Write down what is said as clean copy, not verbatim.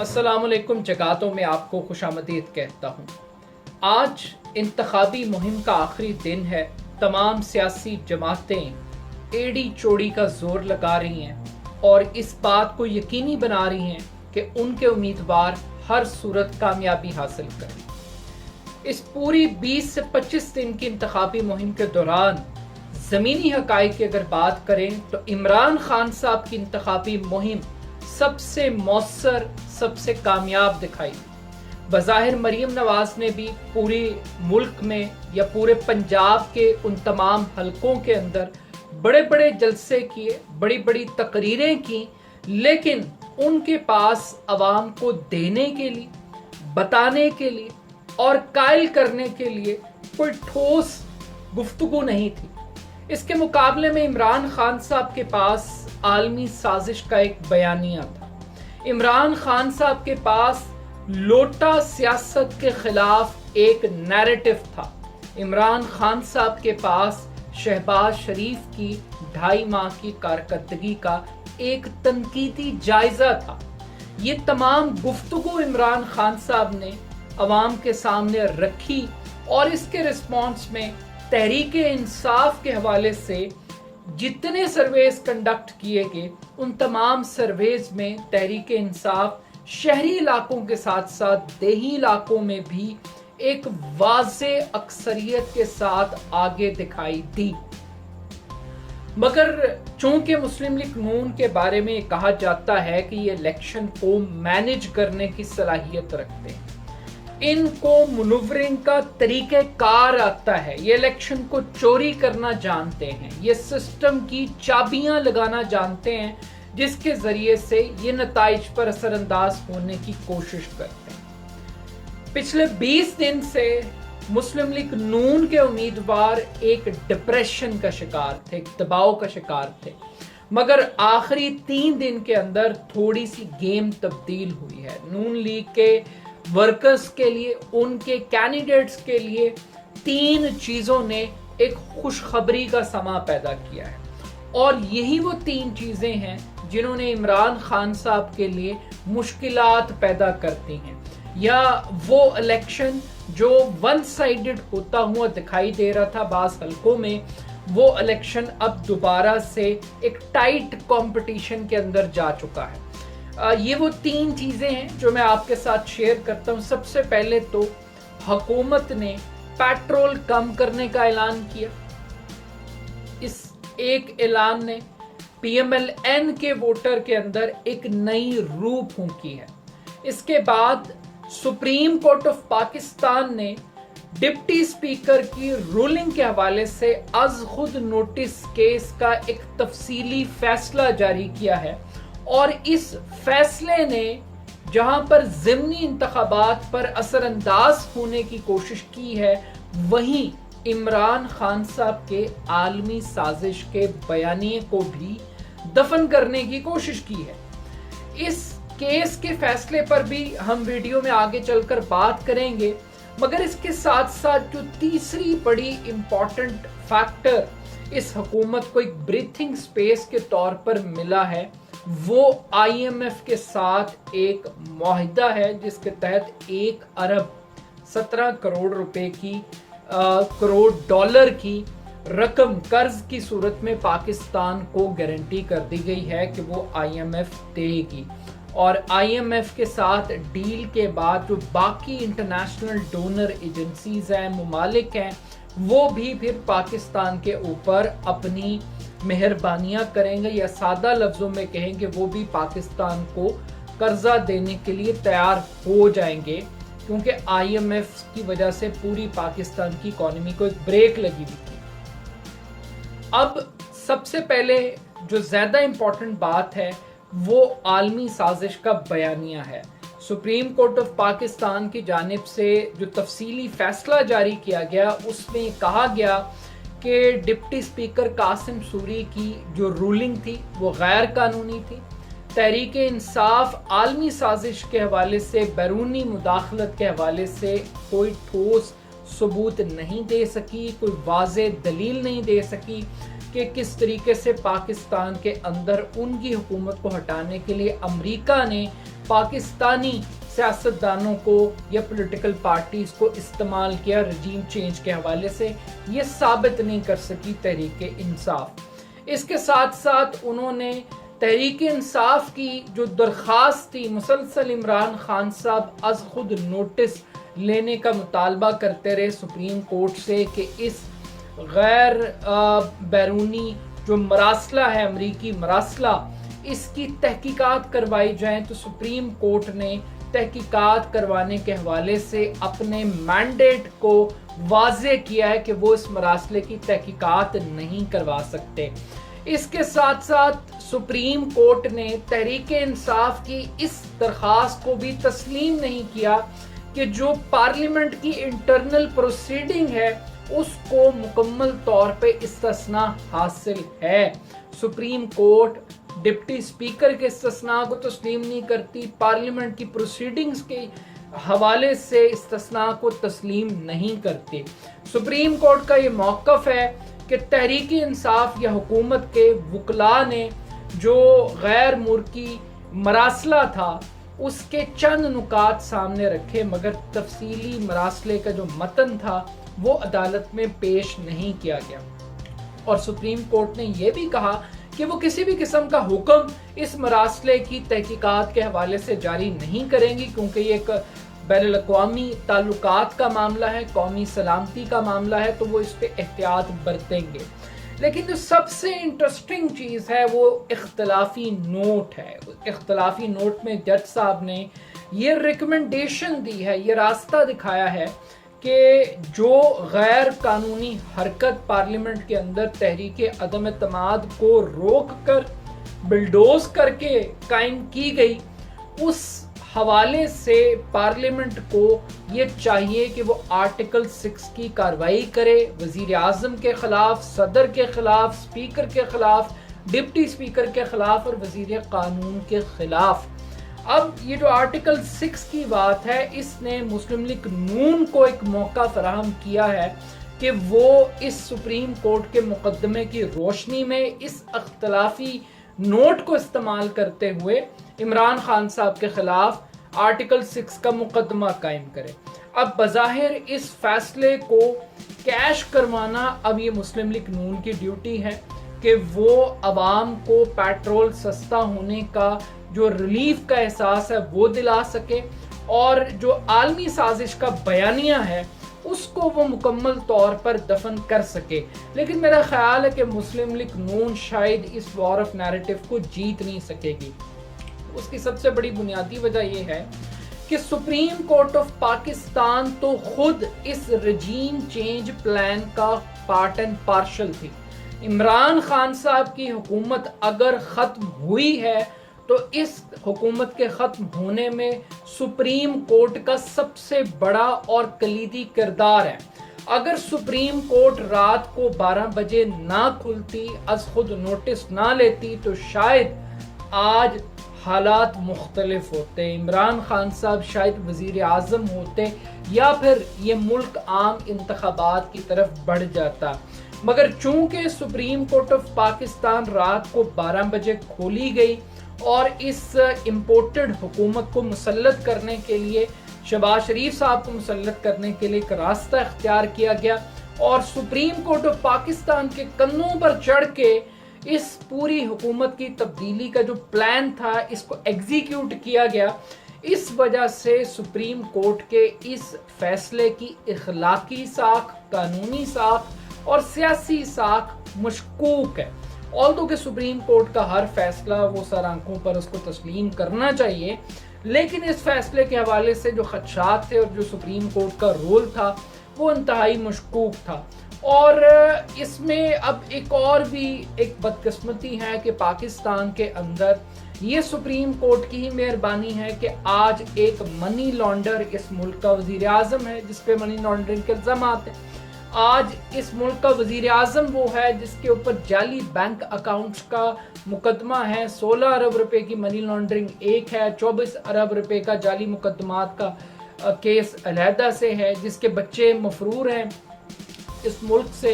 السلام علیکم، جگاتوں میں آپ کو خوش آمدید کہتا ہوں۔ آج انتخابی مہم کا آخری دن ہے۔ تمام سیاسی جماعتیں ایڑی چوڑی کا زور لگا رہی ہیں اور اس بات کو یقینی بنا رہی ہیں کہ ان کے امیدوار ہر صورت کامیابی حاصل کریں۔ اس پوری 20 سے 25 دن کی انتخابی مہم کے دوران زمینی حقائق کی اگر بات کریں تو عمران خان صاحب کی انتخابی مہم سب سے مؤثر، سب سے کامیاب دکھائی دی۔ بظاہر مریم نواز نے بھی پورے ملک میں یا پورے پنجاب کے ان تمام حلقوں کے اندر بڑے بڑے جلسے کیے، بڑی بڑی تقریریں کی، لیکن ان کے پاس عوام کو دینے کے لیے، بتانے کے لیے اور قائل کرنے کے لیے کوئی ٹھوس گفتگو نہیں تھی۔ اس کے مقابلے میں عمران خان صاحب کے پاس عالمی سازش کا ایک بیانیہ تھا۔ عمران خان صاحب کے پاس لوٹا سیاست کے خلاف ایک نیریٹو تھا۔ عمران خان صاحب کے پاس شہباز شریف کی 2.5 ماہ کی کارکردگی کا ایک تنقیدی جائزہ تھا۔ یہ تمام گفتگو عمران خان صاحب نے عوام کے سامنے رکھی اور اس کے رسپانس میں تحریک انصاف کے حوالے سے جتنے سرویز کنڈکٹ کیے گئے، ان تمام سرویز میں تحریک انصاف شہری علاقوں کے ساتھ ساتھ دیہی علاقوں میں بھی ایک واضح اکثریت کے ساتھ آگے دکھائی دی۔ مگر چونکہ مسلم لیگ نون کے بارے میں کہا جاتا ہے کہ یہ الیکشن کو مینج کرنے کی صلاحیت رکھتے ہیں، ان کو منورنگ کا طریقہ کار آتا ہے، یہ الیکشن کو چوری کرنا جانتے ہیں، یہ سسٹم کی چابیاں لگانا جانتے ہیں جس کے ذریعے سے یہ نتائج پر اثر انداز ہونے کی کوشش کرتے ہیں۔ پچھلے 20 دن سے مسلم لیگ نون کے امیدوار ایک ڈپریشن کا شکار تھے، ایک دباؤ کا شکار تھے، مگر آخری 3 دن کے اندر تھوڑی سی گیم تبدیل ہوئی ہے۔ نون لیگ کے ورکرز کے لیے، ان کے کینڈیڈیٹس کے لیے 3 چیزوں نے ایک خوشخبری کا سما پیدا کیا ہے، اور یہی وہ 3 چیزیں ہیں جنہوں نے عمران خان صاحب کے لیے مشکلات پیدا کرتی ہیں، یا وہ الیکشن جو ون سائیڈڈ ہوتا ہوا دکھائی دے رہا تھا بعض حلقوں میں، وہ الیکشن اب دوبارہ سے ایک ٹائٹ کمپٹیشن کے اندر جا چکا ہے۔ یہ وہ 3 چیزیں ہیں جو میں آپ کے ساتھ شیئر کرتا ہوں۔ سب سے پہلے تو حکومت نے پیٹرول کم کرنے کا اعلان کیا۔ اس ایک اعلان نے پی ایم ایل این کے ووٹر کے اندر ایک نئی روح پھونکی ہے۔ اس کے بعد سپریم کورٹ آف پاکستان نے ڈپٹی اسپیکر کی رولنگ کے حوالے سے از خود نوٹس کیس کا ایک تفصیلی فیصلہ جاری کیا ہے، اور اس فیصلے نے جہاں پر ضمنی انتخابات پر اثر انداز ہونے کی کوشش کی ہے، وہیں عمران خان صاحب کے عالمی سازش کے بیانیے کو بھی دفن کرنے کی کوشش کی ہے۔ اس کیس کے فیصلے پر بھی ہم ویڈیو میں آگے چل کر بات کریں گے، مگر اس کے ساتھ ساتھ جو تیسری بڑی امپورٹنٹ فیکٹر اس حکومت کو ایک بریتھنگ سپیس کے طور پر ملا ہے، وہ آئی ایم ایف کے ساتھ ایک معاہدہ ہے جس کے تحت 1 ارب 17 کروڑ روپے کی کروڑ ڈالر کی رقم قرض کی صورت میں پاکستان کو گارنٹی کر دی گئی ہے کہ وہ آئی ایم ایف دے گی، اور آئی ایم ایف کے ساتھ ڈیل کے بعد جو باقی انٹرنیشنل ڈونر ایجنسیز ہیں، ممالک ہیں، وہ بھی پھر پاکستان کے اوپر اپنی مہربانیاں کریں گے، یا سادہ لفظوں میں کہیں گے وہ بھی پاکستان کو قرضہ دینے کے لیے تیار ہو جائیں گے، کیونکہ آئی ایم ایف کی وجہ سے پوری پاکستان کی اکانومی کو ایک بریک لگی ہوئی تھی۔ اب سب سے پہلے جو زیادہ امپورٹنٹ بات ہے وہ عالمی سازش کا بیانیہ ہے۔ سپریم کورٹ آف پاکستان کی جانب سے جو تفصیلی فیصلہ جاری کیا گیا، اس میں کہا گیا کہ ڈپٹی اسپیکر قاسم سوری کی جو رولنگ تھی وہ غیر قانونی تھی۔ تحریک انصاف عالمی سازش کے حوالے سے، بیرونی مداخلت کے حوالے سے کوئی ٹھوس ثبوت نہیں دے سکی، کوئی واضح دلیل نہیں دے سکی کہ کس طریقے سے پاکستان کے اندر ان کی حکومت کو ہٹانے کے لیے امریکہ نے پاکستانی سیاستدانوں کو یا پولیٹیکل پارٹیز کو استعمال کیا رجیم چینج کے حوالے سے، یہ ثابت نہیں کر سکی تحریک انصاف۔ اس کے ساتھ ساتھ انہوں نے تحریک انصاف کی جو درخواست تھی، مسلسل عمران خان صاحب از خود نوٹس لینے کا مطالبہ کرتے رہے سپریم کورٹ سے کہ اس غیر بیرونی جو مراسلہ ہے، امریکی مراسلہ، اس کی تحقیقات کروائی جائیں، تو سپریم کورٹ نے تحقیقات کروانے کے حوالے سے اپنے مینڈیٹ کو واضح کیا ہے کہ وہ اس مراسلے کی تحقیقات نہیں کروا سکتے۔ اس کے ساتھ ساتھ سپریم کورٹ نے تحریک انصاف کی اس درخواست کو بھی تسلیم نہیں کیا کہ جو پارلیمنٹ کی انٹرنل پروسیڈنگ ہے اس کو مکمل طور پہ استثناء حاصل ہے۔ سپریم کورٹ ڈپٹی اسپیکر کے استثناء کو تسلیم نہیں کرتی، پارلیمنٹ کی پروسیڈنگز کے حوالے سے استثناء کو تسلیم نہیں کرتی۔ سپریم کورٹ کا یہ موقف ہے کہ تحریک انصاف یا حکومت کے وکلاء نے جو غیر ملکی مراسلہ تھا اس کے چند نکات سامنے رکھے، مگر تفصیلی مراسلے کا جو متن تھا وہ عدالت میں پیش نہیں کیا گیا۔ اور سپریم کورٹ نے یہ بھی کہا کہ وہ کسی بھی قسم کا حکم اس مراسلے کی تحقیقات کے حوالے سے جاری نہیں کریں گی، کیونکہ یہ ایک بین الاقوامی تعلقات کا معاملہ ہے، قومی سلامتی کا معاملہ ہے، تو وہ اس پہ احتیاط برتیں گے۔ لیکن جو سب سے انٹرسٹنگ چیز ہے وہ اختلافی نوٹ ہے۔ اختلافی نوٹ میں جج صاحب نے یہ ریکمنڈیشن دی ہے، یہ راستہ دکھایا ہے کہ جو غیر قانونی حرکت پارلیمنٹ کے اندر تحریک عدم اعتماد کو روک کر بلڈوز کر کے قائم کی گئی، اس حوالے سے پارلیمنٹ کو یہ چاہیے کہ وہ آرٹیکل 6 کی کارروائی کرے، وزیر اعظم کے خلاف، صدر کے خلاف، اسپیکر کے خلاف، ڈپٹی اسپیکر کے خلاف اور وزیر قانون کے خلاف۔ اب یہ جو آرٹیکل 6 کی بات ہے، اس نے مسلم لیگ نون کو ایک موقع فراہم کیا ہے کہ وہ اس سپریم کورٹ کے مقدمے کی روشنی میں اس اختلافی نوٹ کو استعمال کرتے ہوئے عمران خان صاحب کے خلاف آرٹیکل 6 کا مقدمہ قائم کرے۔ اب بظاہر اس فیصلے کو کیش کروانا اب یہ مسلم لیگ نون کی ڈیوٹی ہے کہ وہ عوام کو پیٹرول سستا ہونے کا جو ریلیف کا احساس ہے وہ دلا سکے، اور جو عالمی سازش کا بیانیہ ہے اس کو وہ مکمل طور پر دفن کر سکے۔ لیکن میرا خیال ہے کہ مسلم لیگ نون شاید اس وار آف نیریٹو کو جیت نہیں سکے گی۔ اس کی سب سے بڑی بنیادی وجہ یہ ہے کہ سپریم کورٹ آف پاکستان تو خود اس رجیم چینج پلان کا پارٹ اینڈ پارشل تھی۔ عمران خان صاحب کی حکومت اگر ختم ہوئی ہے تو اس حکومت کے ختم ہونے میں سپریم کورٹ کا سب سے بڑا اور کلیدی کردار ہے۔ اگر سپریم کورٹ رات کو 12 بجے نہ کھلتی، از خود نوٹس نہ لیتی، تو شاید آج حالات مختلف ہوتے، عمران خان صاحب شاید وزیر اعظم ہوتے، یا پھر یہ ملک عام انتخابات کی طرف بڑھ جاتا۔ مگر چونکہ سپریم کورٹ آف پاکستان رات کو 12 بجے کھولی گئی اور اس امپورٹڈ حکومت کو مسلط کرنے کے لیے، شہباز شریف صاحب کو مسلط کرنے کے لیے ایک راستہ اختیار کیا گیا، اور سپریم کورٹ آف پاکستان کے کندھوں پر چڑھ کے اس پوری حکومت کی تبدیلی کا جو پلان تھا اس کو ایگزیکیوٹ کیا گیا، اس وجہ سے سپریم کورٹ کے اس فیصلے کی اخلاقی ساکھ، قانونی ساکھ اور سیاسی ساکھ مشکوک ہے۔ آلدو کہ سپریم کورٹ کا ہر فیصلہ وہ سر آنکھوں پر اس کو تسلیم کرنا چاہیے، لیکن اس فیصلے کے حوالے سے جو خدشات تھے اور جو سپریم کورٹ کا رول تھا وہ انتہائی مشکوک تھا۔ اور اس میں اب ایک اور بھی ایک بدقسمتی ہے کہ پاکستان کے اندر یہ سپریم کورٹ کی ہی مہربانی ہے کہ آج ایک منی لانڈر اس ملک کا وزیر اعظم ہے جس پہ منی لانڈرنگ کے الزامات ہیں۔ آج اس ملک کا وزیر اعظم وہ ہے جس کے اوپر جعلی بینک اکاؤنٹس کا مقدمہ ہے، 16 ارب روپے کی منی لانڈرنگ ایک ہے، 24 ارب روپے کا جعلی مقدمات کا کیس علیحدہ سے ہے، جس کے بچے مفرور ہیں اس ملک سے۔